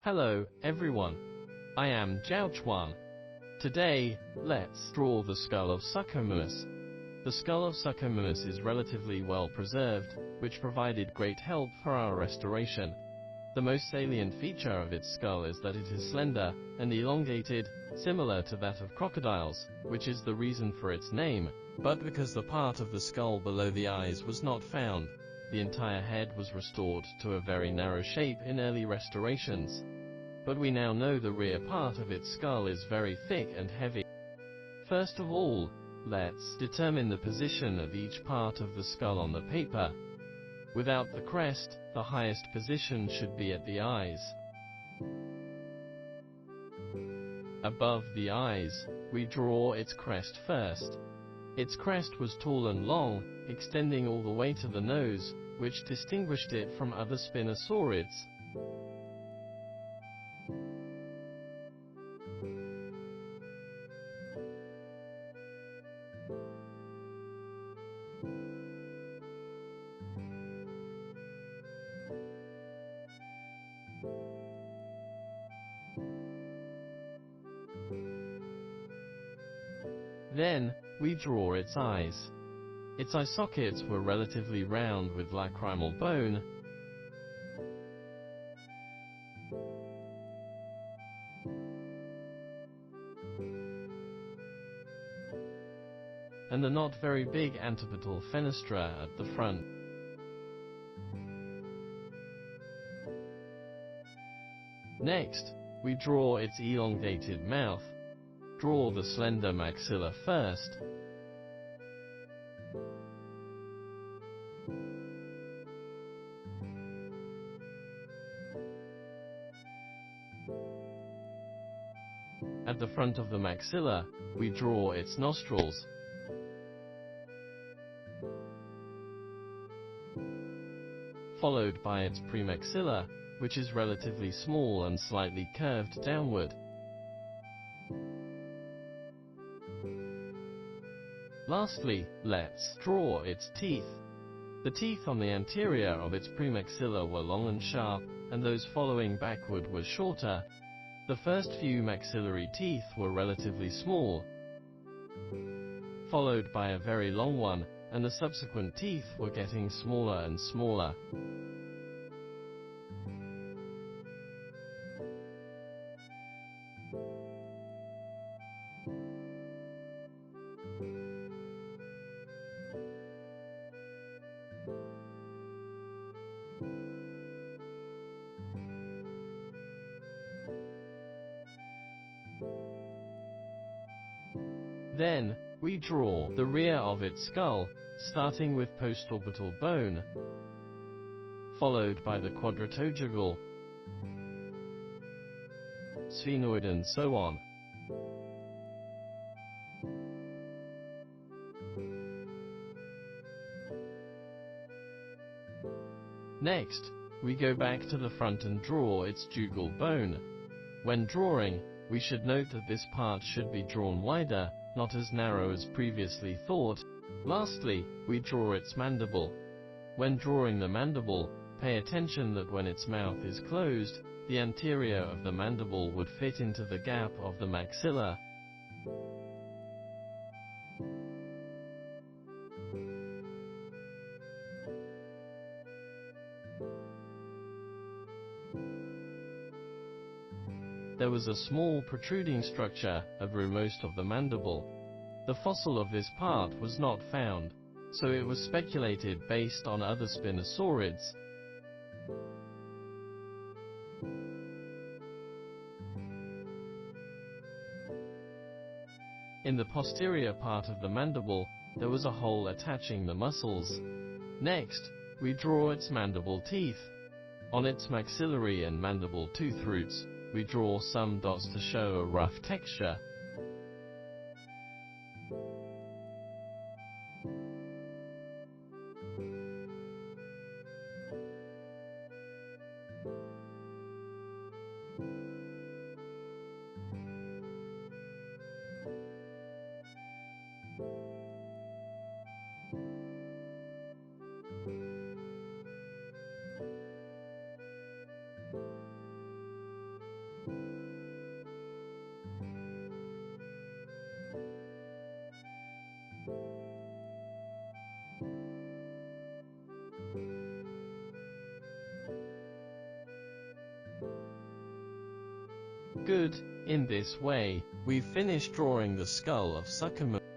Hello, everyone. I am ZHAO Chuang. Today, let's draw the skull of Suchomimus. The skull of Suchomimus is relatively well preserved, which provided great help for our restoration. The most salient feature of its skull is that it is slender and elongated, similar to that of crocodiles, which is the reason for its name. But because the part of the skull below the eyes was not found, the entire head was restored to a very narrow shape in early restorations. But we now know the rear part of its skull is very thick and heavy. First of all, let's determine the position of each part of the skull on the paper. Without the crest, the highest position should be at the eyes. Above the eyes, we draw its crest first. Its crest was tall and long, extending all the way to the nose, which distinguished it from other spinosaurids. Then, we draw its eyes. Its eye sockets were relatively round with lacrimal bone, and the not very big antipodal fenestra at the front. Next, we draw its elongated mouth. Draw the slender maxilla first. At the front of the maxilla, we draw its nostrils. Followed by its premaxilla, which is relatively small and slightly curved downward. Lastly, let's draw its teeth. The teeth on the anterior of its premaxilla were long and sharp, and those following backward were shorter. The first few maxillary teeth were relatively small, followed by a very long one, and the subsequent teeth were getting smaller and smaller. Then, we draw the rear of its skull, starting with postorbital bone, followed by the quadratojugal, sphenoid and so on. Next, we go back to the front and draw its jugal bone. When drawing, we should note that this part should be drawn wider, not as narrow as previously thought. Lastly, we draw its mandible. When drawing the mandible, pay attention that when its mouth is closed, the anterior of the mandible would fit into the gap of the maxilla. There was a small protruding structure over most of the mandible. The fossil of this part was not found, so it was speculated based on other spinosaurids. In the posterior part of the mandible, there was a hole attaching the muscles. Next, we draw its mandible teeth. On its maxillary and mandible tooth roots, we draw some dots to show a rough texture. Good. In this way, we've finished drawing the skull of Suchomimus.